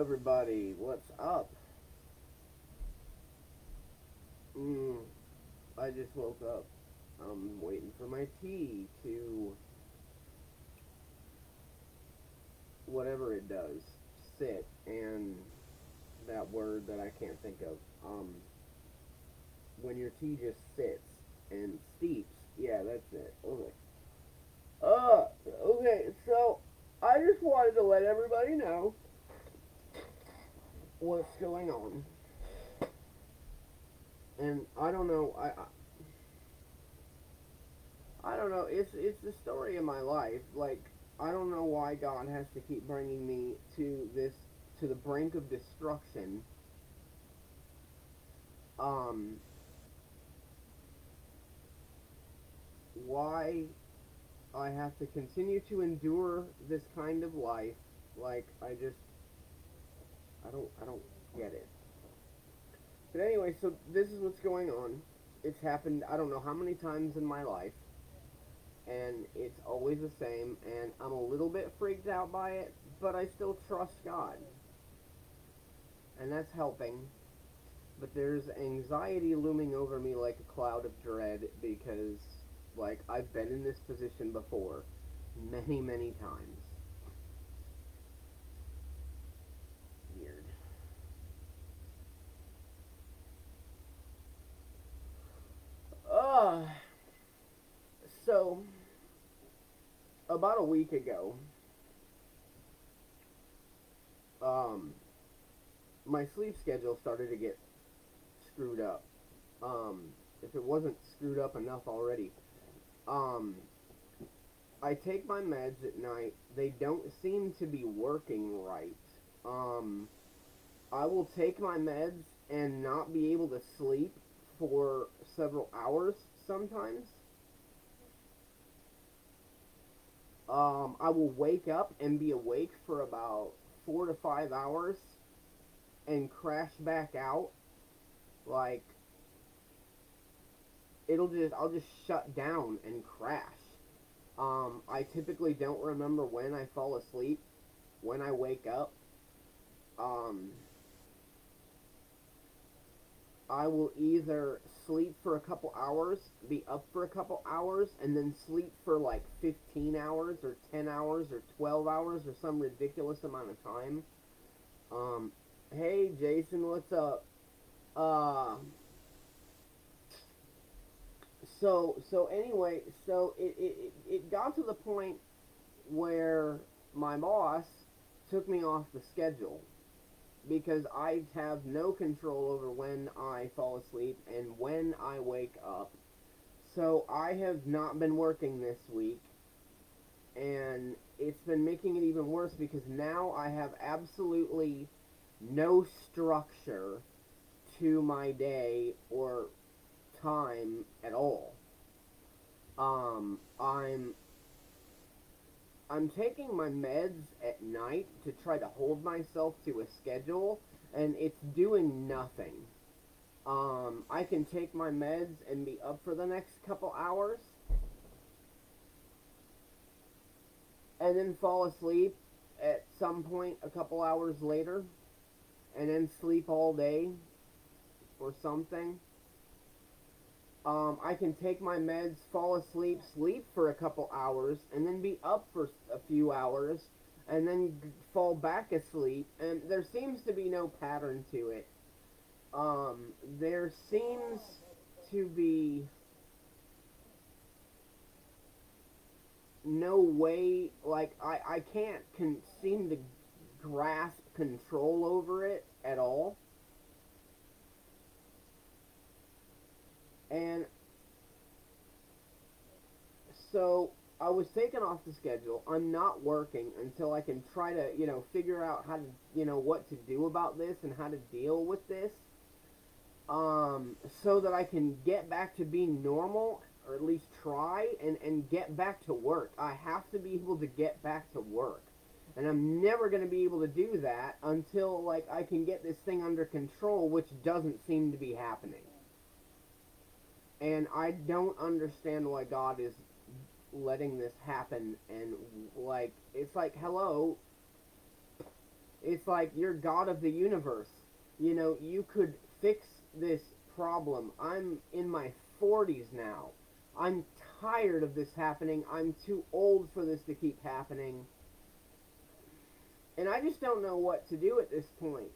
everybody. What's up? Mm, I just woke up. I'm waiting for my tea to whatever it does sit, and that word that I can't think of. When your tea just sits and steeps. Yeah, that's it. Okay. Okay. So I just wanted to let everybody know what's going on, and I don't know. I don't know. It's the story of my life. Like, I don't know why God has to keep bringing me to the brink of destruction. Um, why I have to continue to endure this kind of life. Like, I don't get it. But anyway, so this is what's going on. It's happened I don't know how many times in my life, and it's always the same, and I'm a little bit freaked out by it, but I still trust God. And that's helping. But there's anxiety looming over me like a cloud of dread because, like, I've been in this position before many, many times. Weird. Uh, so, about a week ago, um, my sleep schedule started to get screwed up. If it wasn't screwed up enough already. Um, I take my meds at night. They don't seem to be working right. Um, I will take my meds and not be able to sleep for several hours sometimes. I will wake up and be awake for about 4 to 5 hours and crash back out. Like, I'll just shut down and crash. I typically don't remember when I fall asleep, when I wake up. Um, I will either sleep for a couple hours, be up for a couple hours, and then sleep for like 15 hours or 10 hours or 12 hours or some ridiculous amount of time. Um, hey Jason, what's up? Uh, so anyway, so it got to the point where my boss took me off the schedule because I have no control over when I fall asleep and when I wake up. So I have not been working this week, and it's been making it even worse because now I have absolutely no structure to my day or time at all. Um, I'm I'm taking my meds at night to try to hold myself to a schedule, and it's doing nothing. I can take my meds and be up for the next couple hours, and then fall asleep at some point a couple hours later, and then sleep all day or something. I can take my meds, fall asleep, sleep for a couple hours, and then be up for a few hours, and then fall back asleep. And there seems to be no pattern to it. There seems to be no way, like, I can't seem to grasp control over it at all. And so I was taken off the schedule. I'm not working until I can try to, figure out how to, what to do about this and how to deal with this. So that I can get back to being normal, or at least try, and get back to work. I have to be able to get back to work. And I'm never going to be able to do that until, like, I can get this thing under control, which doesn't seem to be happening. And I don't understand why God is letting this happen. And, like, it's like, hello, It's like you're God of the universe. You know, you could fix this problem. I'm in my 40s now. I'm tired of this happening. I'm too old for this to keep happening. And I just don't know what to do at this point.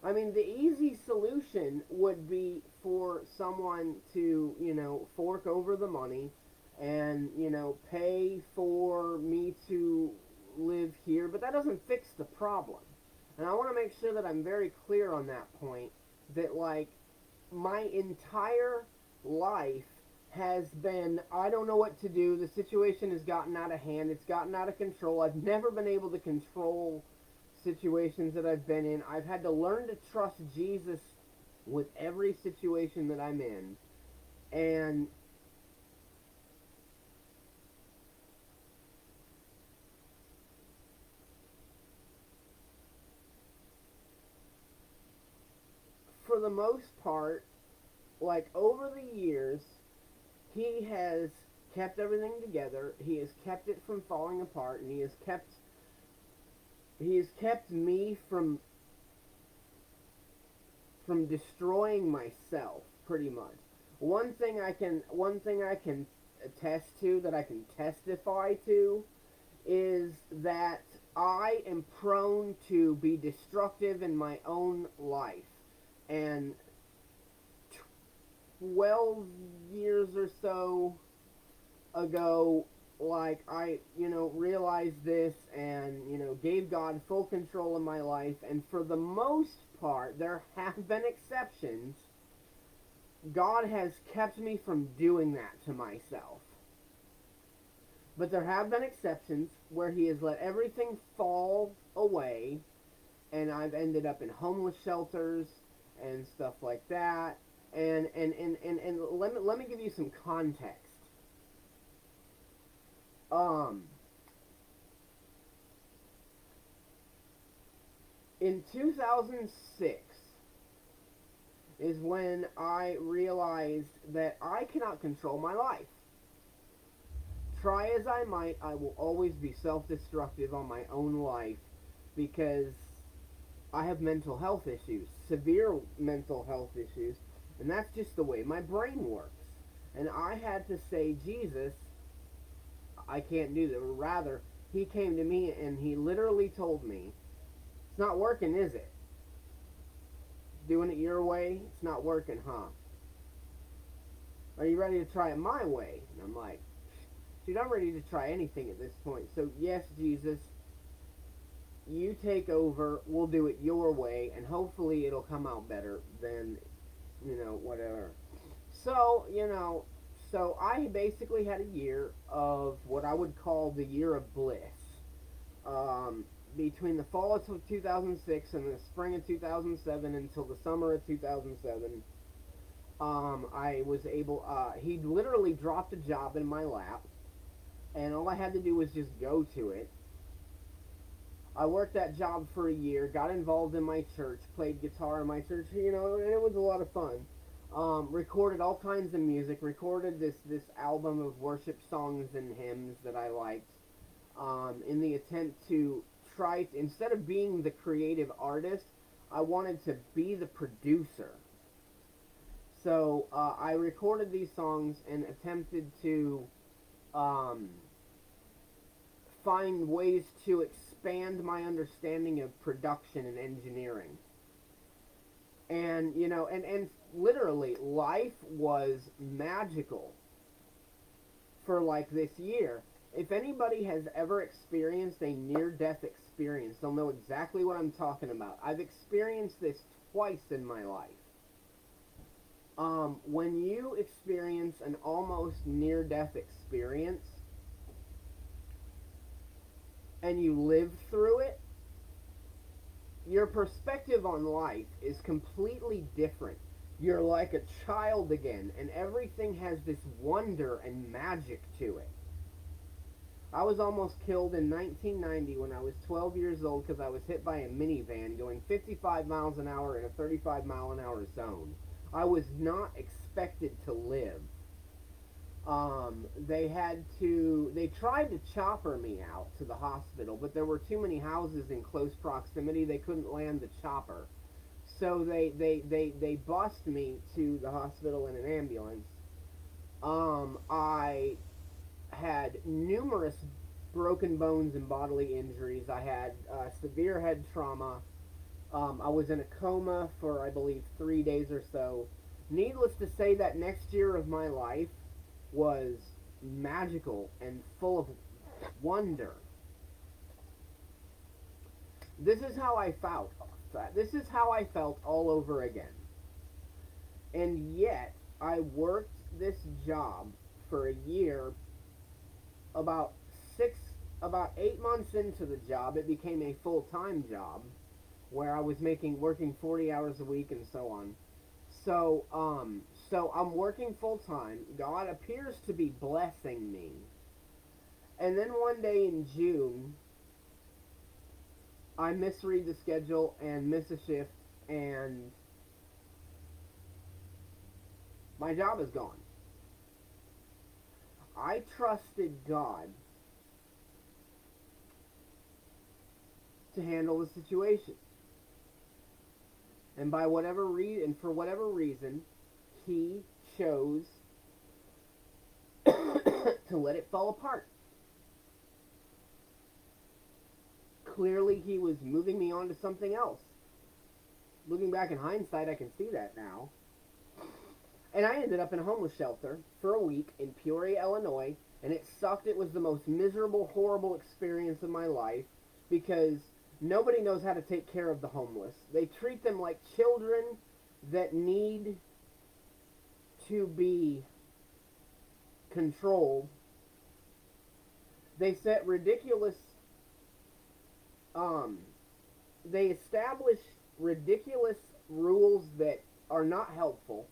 I mean, the easy solution would be for someone to, fork over the money and, pay for me to live here, but that doesn't fix the problem. And I want to make sure that I'm very clear on that point that, like, my entire life has been, I don't know what to do. The situation has gotten out of hand. It's gotten out of control. I've never been able to control situations that I've been in. I've had to learn to trust Jesus with every situation that I'm in. And for the most part, like over the years, he has kept everything together. He has kept it from falling apart, and he has kept me from destroying myself pretty much. One thing I can attest to, that I can testify to, is that I am prone to be destructive in my own life. And 12 years or so ago, like, I, realized this and, gave God full control of my life. And for the most part, there have been exceptions. God has kept me from doing that to myself. But there have been exceptions where he has let everything fall away, and I've ended up in homeless shelters and stuff like that. And let me give you some context. In 2006 is when I realized that I cannot control my life. Try as I might, I will always be self-destructive on my own life because I have mental health issues, severe mental health issues, and that's just the way my brain works. And I had to say, Jesus, I can't do that. Or rather, he came to me and he literally told me, it's not working, is it? Doing it your way, it's not working, huh? Are you ready to try it my way? And I'm like, dude, I'm ready to try anything at this point. So, yes, Jesus, you take over, we'll do it your way, and hopefully it'll come out better than, whatever. So, so I basically had a year of what I would call the year of bliss. Between the fall of 2006 and the spring of 2007 until the summer of 2007, I was able, he literally dropped a job in my lap, and all I had to do was just go to it. I worked that job for a year, got involved in my church, played guitar in my church, and it was a lot of fun. Recorded all kinds of music, recorded this album of worship songs and hymns that I liked, in the attempt to try to, instead of being the creative artist, I wanted to be the producer. So I recorded these songs and attempted to find ways to expand my understanding of production and engineering. And, and literally, life was magical for like this year. If anybody has ever experienced a near-death experience, they'll know exactly what I'm talking about. I've experienced this twice in my life. When you experience an almost near-death experience, and you live through it, your perspective on life is completely different. You're like a child again, and everything has this wonder and magic to it. I was almost killed in 1990 when I was 12 years old because I was hit by a minivan going 55 miles an hour in a 35 mile an hour zone. I was not expected to live. They tried to chopper me out to the hospital, but there were too many houses in close proximity. They couldn't land the chopper. So they bussed me to the hospital in an ambulance. I had numerous broken bones and bodily injuries. I had severe head trauma. I was in a coma for, I believe, 3 days or so. Needless to say, that next year of my life was magical and full of wonder. This is how I felt. This is how I felt all over again. And yet, I worked this job for a year. About six, about 8 months into the job, it became a full-time job where I was working 40 hours a week and so on. So, so I'm working full time. God appears to be blessing me. And then one day in June, I misread the schedule and miss a shift, and my job is gone. I trusted God to handle the situation. And for whatever reason, he chose to let it fall apart. Clearly, he was moving me on to something else. Looking back in hindsight, I can see that now. And I ended up in a homeless shelter for a week in Peoria, Illinois, and it sucked. It was the most miserable, horrible experience of my life because nobody knows how to take care of the homeless. They treat them like children that need to be controlled. They set ridiculous, they establish ridiculous rules that are not helpful.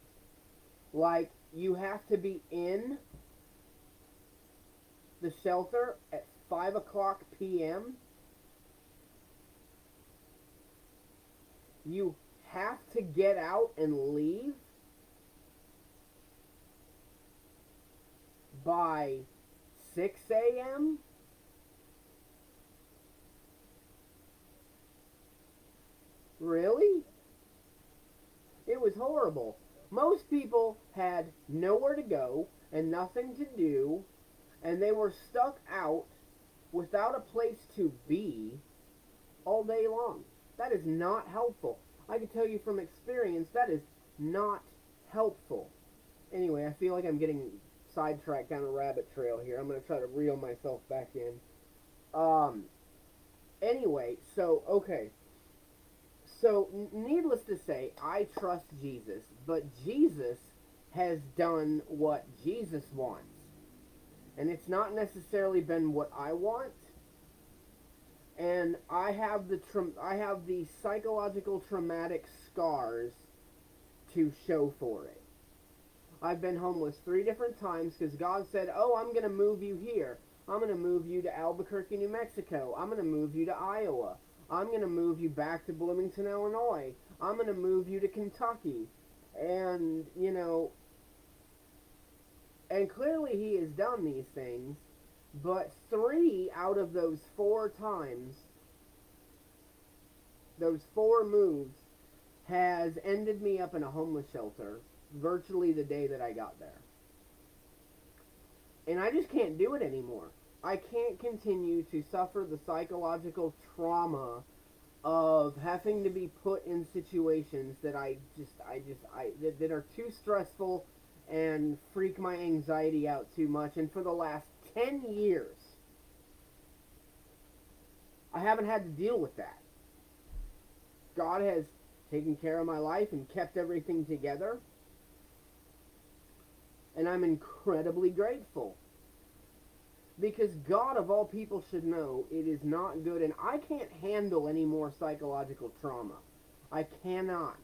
Like, you have to be in the shelter at 5 o'clock p.m. You have to get out and leave by 6 a.m. Really? It was horrible. Most people had nowhere to go and nothing to do, and they were stuck out without a place to be all day long. That is not helpful. I can tell you from experience, that is not helpful. Anyway, I feel like I'm getting sidetracked down a rabbit trail here. I'm going to try to reel myself back in. Anyway, so, okay. So, needless to say, I trust Jesus, but Jesus has done what Jesus wants. And it's not necessarily been what I want. And I have the psychological traumatic scars to show for it. I've been homeless 3 different times because God said, oh, I'm going to move you here. I'm going to move you to Albuquerque, New Mexico. I'm going to move you to Iowa. I'm going to move you back to Bloomington, Illinois. I'm going to move you to Kentucky. And, and clearly he has done these things, but 3 out of those 4 times, those 4 moves, has ended me up in a homeless shelter virtually the day that I got there. And I just can't do it anymore. I can't continue to suffer the psychological trauma of having to be put in situations that that are too stressful and freak my anxiety out too much. And for the last 10 years, I haven't had to deal with that. God has taken care of my life and kept everything together. And I'm incredibly grateful. Because God, of all people, should know it is not good. And I can't handle any more psychological trauma. I cannot.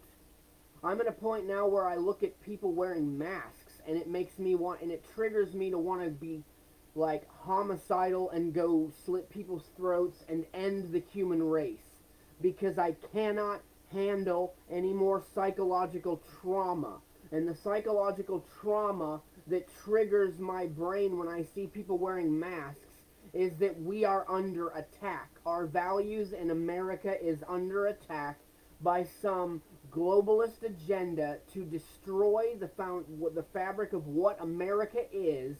I'm at a point now where I look at people wearing masks, and it makes me and it triggers me to want to be, like, homicidal and go slit people's throats and end the human race. Because I cannot handle any more psychological trauma. And the psychological trauma that triggers my brain when I see people wearing masks is that we are under attack. Our values in America is under attack by some globalist agenda to destroy the fabric of what America is,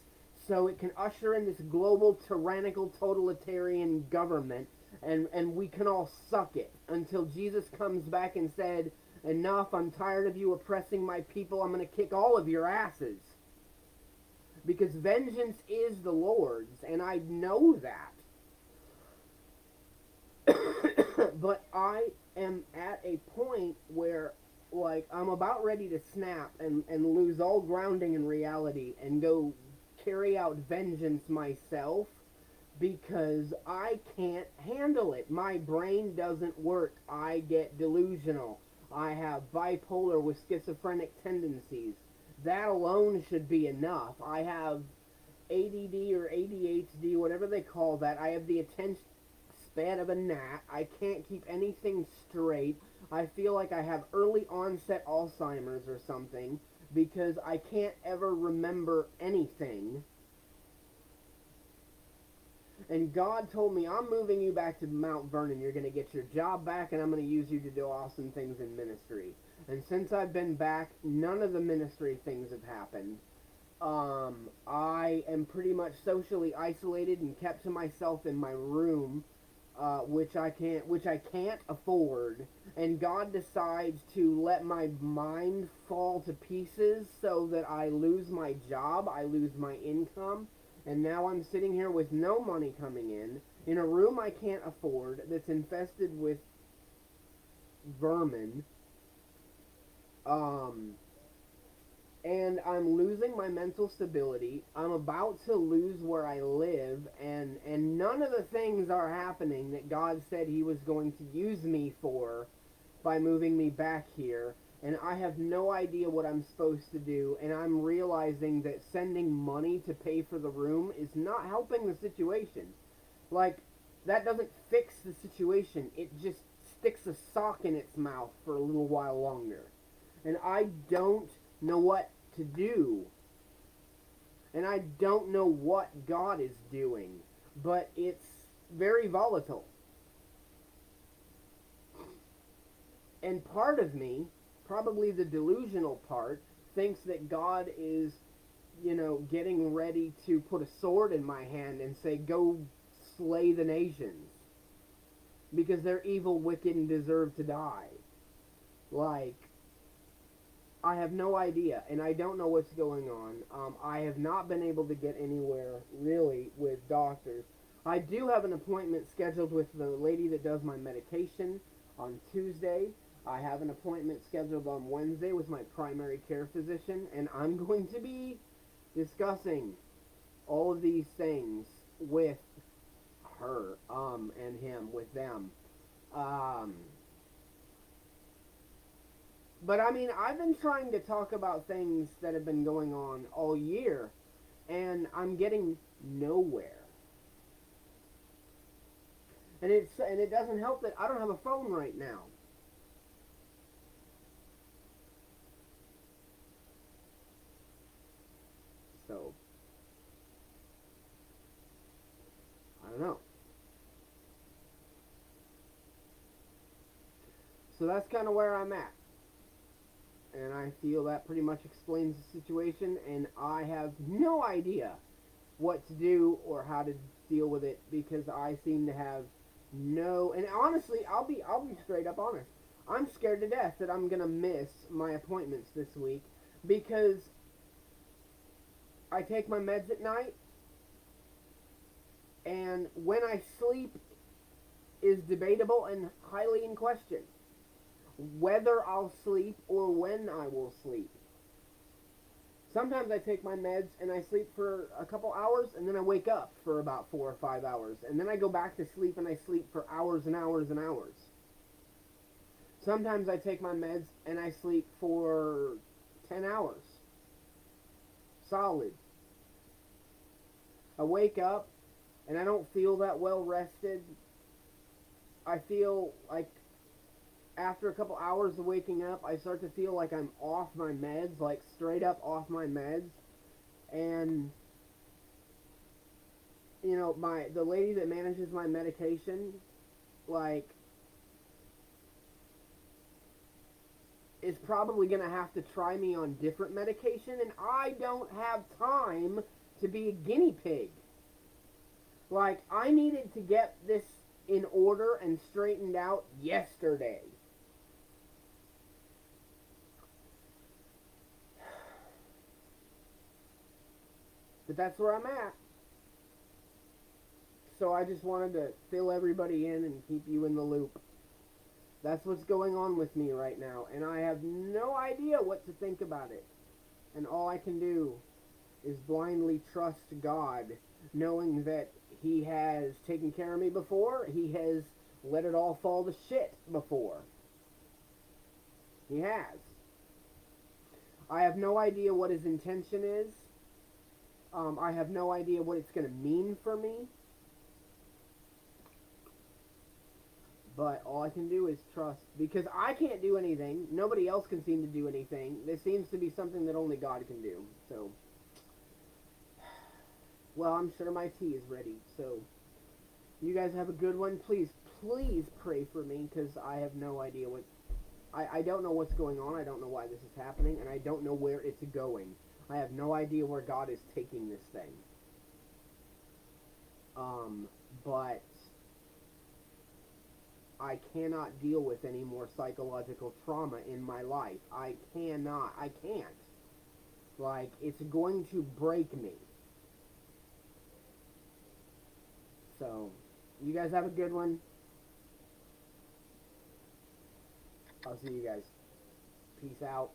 so it can usher in this global tyrannical totalitarian government, and we can all suck it until Jesus comes back and said, enough, I'm tired of you oppressing my people, I'm going to kick all of your asses. Because vengeance is the Lord's, and I know that. But I am at a point where, like, I'm about ready to snap and lose all grounding in reality and go carry out vengeance myself because I can't handle it. My brain doesn't work. I get delusional. I have bipolar with schizophrenic tendencies. That alone should be enough. I have ADD or ADHD, whatever they call that. I have the attention span of a gnat. I can't keep anything straight. I feel like I have early onset Alzheimer's or something because I can't ever remember anything. And God told me, I'm moving you back to Mount Vernon. You're going to get your job back, and I'm going to use you to do awesome things in ministry. And since I've been back, none of the ministry things have happened. I am pretty much socially isolated and kept to myself in my room, which I can't afford. And God decides to let my mind fall to pieces so that I lose my job, I lose my income, and now I'm sitting here with no money coming in a room I can't afford that's infested with vermin. And I'm losing my mental stability. I'm about to lose where I live, and none of the things are happening that God said He was going to use me for by moving me back here. And I have no idea what I'm supposed to do, and I'm realizing that sending money to pay for the room is not helping the situation. Like, that doesn't fix the situation. It just sticks a sock in its mouth for a little while longer. And I don't know what to do. And I don't know what God is doing. But it's very volatile. And part of me, probably the delusional part, thinks that God is, getting ready to put a sword in my hand and say, go slay the nations. Because they're evil, wicked, and deserve to die. Like, I have no idea, and I don't know what's going on. I have not been able to get anywhere, really, with doctors. I do have an appointment scheduled with the lady that does my medication on Tuesday. I have an appointment scheduled on Wednesday with my primary care physician, and I'm going to be discussing all of these things with her, and him, with them. But I mean, I've been trying to talk about things that have been going on all year, and I'm getting nowhere. And it doesn't help that I don't have a phone right now. So, I don't know. So that's kind of where I'm at. And I feel that pretty much explains the situation, and I have no idea what to do or how to deal with it because I seem to have no, and honestly, I'll be straight up honest. I'm scared to death that I'm going to miss my appointments this week because I take my meds at night, and when I sleep is debatable and highly in question. Whether I'll sleep or when I will sleep. Sometimes I take my meds and I sleep for a couple hours and then I wake up for about 4 or 5 hours. And then I go back to sleep and I sleep for hours and hours and hours. Sometimes I take my meds and I sleep for 10 hours. Solid. I wake up and I don't feel that well rested. I feel like after a couple hours of waking up, I start to feel like I'm off my meds, like straight up off my meds. And you know, the lady that manages my medication, like, is probably gonna have to try me on different medication, and I don't have time to be a guinea pig. Like, I needed to get this in order and straightened out yesterday. But that's where I'm at. So I just wanted to fill everybody in and keep you in the loop. That's what's going on with me right now, and I have no idea what to think about it. And all I can do is blindly trust God, knowing that He has taken care of me before, He has let it all fall to shit before. He has. I have no idea what His intention is. I have no idea what it's going to mean for me. But all I can do is trust, because I can't do anything. Nobody else can seem to do anything. This seems to be something that only God can do. So, well, I'm sure my tea is ready. So, you guys have a good one. Please, please pray for me, because I have no idea what... I don't know what's going on. I don't know why this is happening, and I don't know where it's going. I have no idea where God is taking this thing. But I cannot deal with any more psychological trauma in my life. I cannot. I can't. Like, it's going to break me. So, you guys have a good one. I'll see you guys. Peace out.